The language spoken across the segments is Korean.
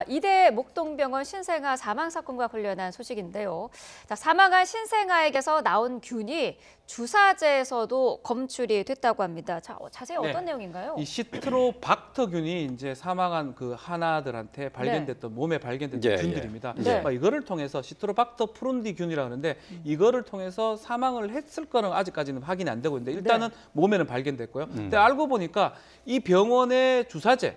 이대 목동병원 신생아 사망 사건과 관련한 소식인데요. 자, 사망한 신생아에게서 나온 균이 주사제에서도 검출이 됐다고 합니다. 자, 자세히 어떤 내용인가요? 이 시트로박터균이 이제 사망한 그 하나들한테 발견됐던 몸에 발견됐던 균들입니다. 이거를 통해서 시트로박터 프룬디균이라고 하는데 이거를 통해서 사망을 했을 거는 아직까지는 확인이 안 되고 있는데 일단은 몸에는 발견됐고요. 근데 알고 보니까 이 병원의 주사제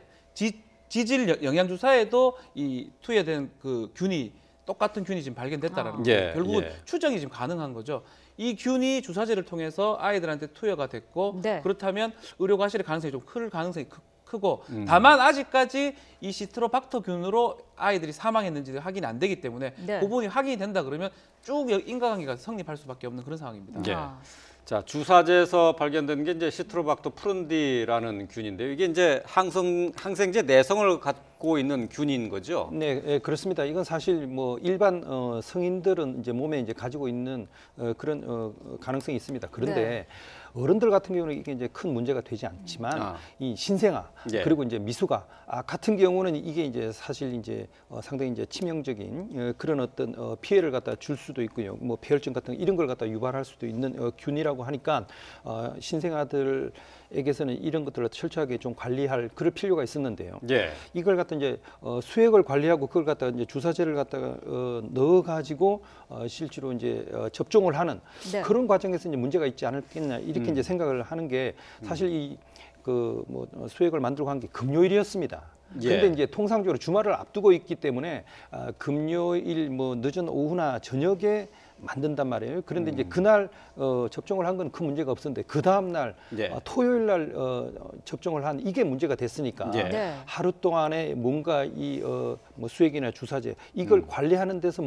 지질 영양 주사에도 이 투여된 그 균이 똑같은 균이 지금 발견됐다라는 거예요. 결국은 추정이 지금 가능한 거죠. 이 균이 주사제를 통해서 아이들한테 투여가 됐고 그렇다면 의료 과실의 가능성이 좀 클 가능성이 크고 다만 아직까지 이 시트로박터균으로 아이들이 사망했는지 확인이 안 되기 때문에 그 부분이 확인이 된다 그러면 쭉 인과관계가 성립할 수밖에 없는 그런 상황입니다. 자, 주사제에서 발견된 게 이제 시트로박터 프룬디라는 균인데요. 이게 이제 항생제 내성을 갖고 있는 균인 거죠? 네, 그렇습니다. 이건 사실 뭐 일반 성인들은 이제 몸에 이제 가지고 있는 그런 가능성이 있습니다. 그런데 어른들 같은 경우는 이게 이제 큰 문제가 되지 않지만 이 신생아 그리고 이제 미숙아 같은 경우는 이게 이제 사실 이제 상당히 이제 치명적인 그런 어떤 피해를 갖다 줄 수도 있고요. 뭐 폐혈증 같은 이런 걸 갖다 유발할 수도 있는 균이라고 하니까 신생아들에게서는 이런 것들을 철저하게 좀 관리할 그럴 필요가 있었는데요. 이걸 갖다 이제 수액을 관리하고 그걸 갖다가 이제 주사제를 갖다가 넣어 가지고 실제로 이제 접종을 하는 그런 과정에서 이제 문제가 있지 않았겠냐 이렇게 이제 생각을 하는 게 사실 이 그 뭐 수액을 만들고 한 게 금요일이었습니다. 그런데 이제 통상적으로 주말을 앞두고 있기 때문에 금요일 뭐 늦은 오후나 저녁에 만든단 말이에요. 그런데 이제 그날 접종을 한 건 큰 문제가 없었는데 그 다음 날 토요일 날 접종을 한 이게 문제가 됐으니까 하루 동안에 뭔가 이 뭐 수액이나 주사제 이걸 관리하는 데서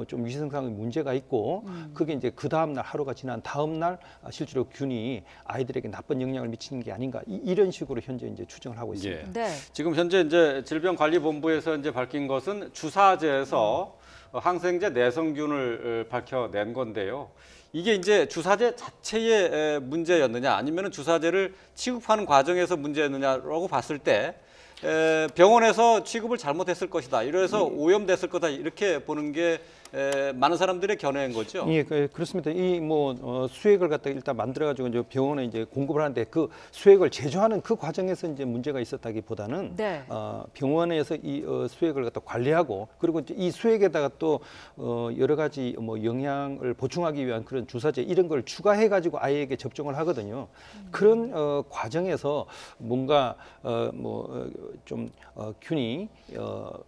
좀 위생상의 문제가 있고 그게 이제 그 다음 날 하루가 지난 다음 날 실제로 균이 아이들에게 나쁜 영향을 미치는 게 아닌가 이런 식으로 현재 이제 추정을 하고 있습니다. 지금 현재 이제 질병관리본부에서 이제 밝힌 것은 주사제에서 항생제 내성균을 밝혀낸 건데요. 이게 이제 주사제 자체의 문제였느냐 아니면 주사제를 취급하는 과정에서 문제였느냐라고 봤을 때 병원에서 취급을 잘못했을 것이다. 이래서 오염됐을 거다. 이렇게 보는 게 많은 사람들의 견해인 거죠. 예, 그렇습니다. 이 뭐 수액을 갖다 일단 만들어 가지고 이제 병원에 이제 공급을 하는데 그 수액을 제조하는 그 과정에서 이제 문제가 있었다기보다는 병원에서 이 수액을 갖다 관리하고 그리고 이제 이 수액에다가 또 여러 가지 뭐 영양을 보충하기 위한 그런 주사제 이런 걸 추가해 가지고 아이에게 접종을 하거든요. 그런 과정에서 뭔가 좀 균이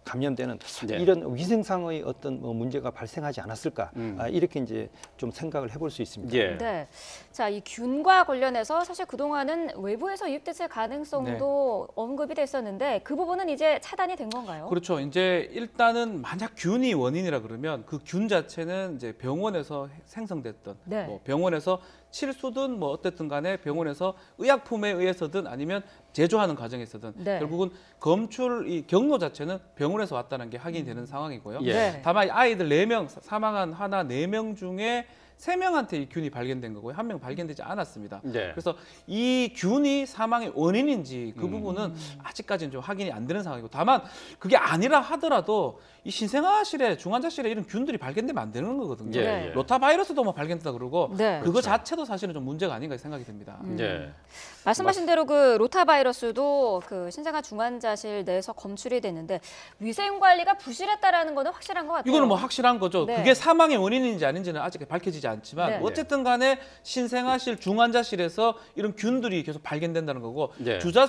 감염되는 이런 위생상의 어떤 문제가 발생하지 않았을까 이렇게 이제 좀 생각을 해볼 수 있습니다. 자, 이 균과 관련해서 사실 그동안은 외부에서 유입됐을 가능성도 언급이 됐었는데 그 부분은 이제 차단이 된 건가요? 그렇죠. 이제 일단은 만약 균이 원인이라 그러면 그 균 자체는 이제 병원에서 생성됐던 뭐 병원에서 실수든 뭐 어쨌든 간에 병원에서 의약품에 의해서든 아니면 제조하는 과정에서든 결국은 검출 이 경로 자체는 병원에서 왔다는 게 확인이 되는 상황이고요. 다만 아이들 4명 사망한 하나 4명 중에 3명한테 이 균이 발견된 거고요. 1명 발견되지 않았습니다. 그래서 이 균이 사망의 원인인지 그 부분은 아직까지는 좀 확인이 안 되는 상황이고 다만 그게 아니라 하더라도 이 신생아실에 중환자실에 이런 균들이 발견되면 안 되는 거거든요. 로타바이러스도 뭐 발견됐다 그러고 그거 자체도 사실은 좀 문제가 아닌가 생각이 듭니다. 말씀하신 대로 그 로타바이러스도 그 신생아 중환자실 내에서 검출이 됐는데 위생 관리가 부실했다라는 거는 확실한 것 같아요. 이거는 뭐 확실한 거죠. 그게 사망의 원인인지 아닌지는 아직 밝혀지지 않지만 어쨌든 간에 신생아실 중환자실에서 이런 균들이 계속 발견된다는 거고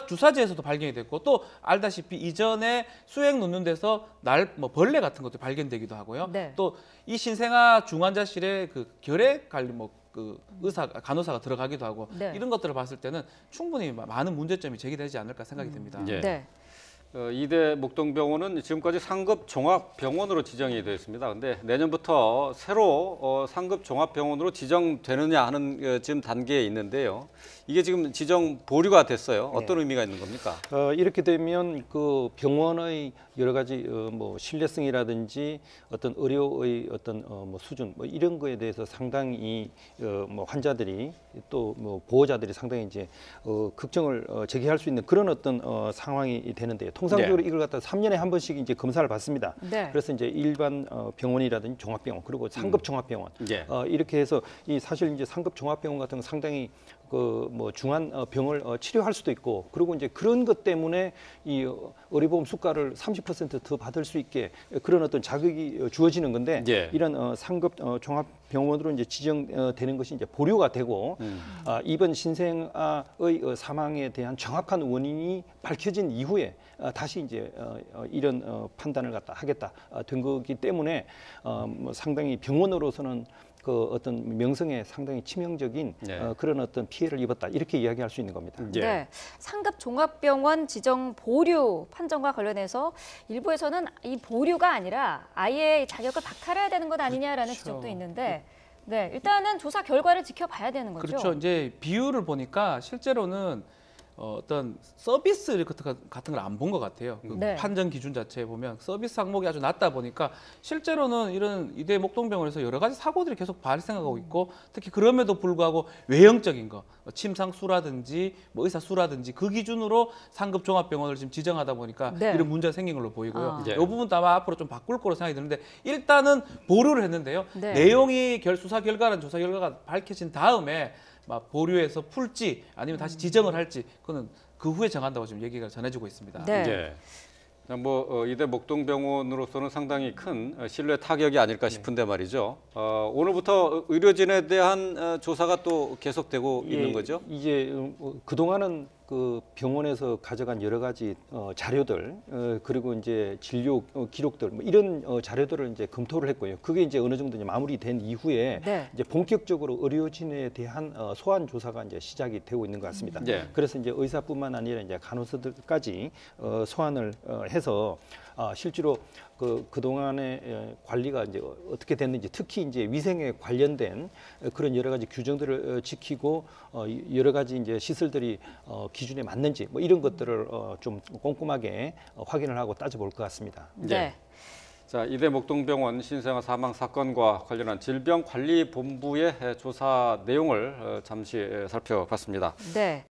주사제에서도 발견이 됐고 또 알다시피 이전에 수액 놓는 데서 뭐 벌레 같은 것도 발견되기도 하고요. 또 이 신생아 중환자실에 그 결핵 관리 그 간호사가 들어가기도 하고 이런 것들을 봤을 때는 충분히 많은 문제점이 제기되지 않을까 생각이 듭니다. 이대 목동병원은 지금까지 상급 종합병원으로 지정이 되어 있습니다. 그런데 내년부터 새로 상급 종합병원으로 지정되느냐 하는 지금 단계에 있는데요. 이게 지금 지정 보류가 됐어요. 어떤 의미가 있는 겁니까? 이렇게 되면 그 병원의 여러 가지 뭐 신뢰성이라든지 어떤 의료의 어떤 뭐 수준 뭐 이런 거에 대해서 상당히 뭐 환자들이 또 뭐 보호자들이 상당히 이제 걱정을 제기할 수 있는 그런 어떤 상황이 되는데요. 통상적으로 이걸 갖다 3년에 한 번씩 이제 검사를 받습니다. 네. 그래서 이제 일반 병원이라든지 종합병원 그리고 상급 종합병원 이렇게 해서 이 사실 이제 상급 종합병원 같은 건 상당히 그 뭐 중한 병을 치료할 수도 있고 그리고 이제 그런 것 때문에 이 의료보험 수가를 30%더 받을 수 있게 그런 어떤 자격이 주어지는 건데 이런 상급 종합병원으로 이제 지정되는 것이 이제 보류가 되고 이번 신생아의 사망에 대한 정확한 원인이 밝혀진 이후에 다시 이제 이런 판단을 갖다 하겠다 된 거기 때문에 뭐 상당히 병원으로서는 그 어떤 명성에 상당히 치명적인 그런 어떤 피해를 입었다 이렇게 이야기할 수 있는 겁니다. 네, 상급 종합병원 지정 보류 판정과 관련해서 일부에서는 이 보류가 아니라 아예 자격을 박탈해야 되는 것 아니냐라는 지적도 있는데, 네, 일단은 조사 결과를 지켜봐야 되는 거죠. 그렇죠. 이제 비율을 보니까 실제로는 어떤 서비스 같은 걸 안 본 것 같아요. 그 판정 기준 자체에 보면 서비스 항목이 아주 낮다 보니까 실제로는 이런 이대 목동병원에서 여러 가지 사고들이 계속 발생하고 있고 특히 그럼에도 불구하고 외형적인 거, 침상수라든지 뭐 의사수라든지 그 기준으로 상급 종합병원을 지금 지정하다 보니까 이런 문제가 생긴 걸로 보이고요. 이 부분도 아마 앞으로 좀 바꿀 거로 생각이 드는데 일단은 보류를 했는데요. 내용이 수사 결과는 조사 결과가 밝혀진 다음에 막 보류해서 풀지 아니면 다시 지정을 할지 그거는 그 후에 정한다고 지금 얘기가 전해지고 있습니다. 뭐 이대 목동병원으로서는 상당히 큰 신뢰 타격이 아닐까 싶은데 말이죠. 오늘부터 의료진에 대한 조사가 또 계속되고 있는 거죠? 이제 그동안은 그 병원에서 가져간 여러 가지 자료들 그리고 이제 진료 기록들 뭐 이런 자료들을 이제 검토를 했고요. 그게 이제 어느 정도 이제 마무리된 이후에 이제 본격적으로 의료진에 대한 소환 조사가 이제 시작이 되고 있는 것 같습니다. 그래서 이제 의사뿐만 아니라 이제 간호사들까지 소환을 해서 실제로 그동안의 관리가 이제 어떻게 됐는지 특히 이제 위생에 관련된 그런 여러 가지 규정들을 지키고 여러 가지 이제 시설들이 기준에 맞는지 뭐 이런 것들을 좀 꼼꼼하게 확인을 하고 따져볼 것 같습니다. 자, 이대 목동병원 신생아 사망 사건과 관련한 질병관리본부의 조사 내용을 잠시 살펴봤습니다.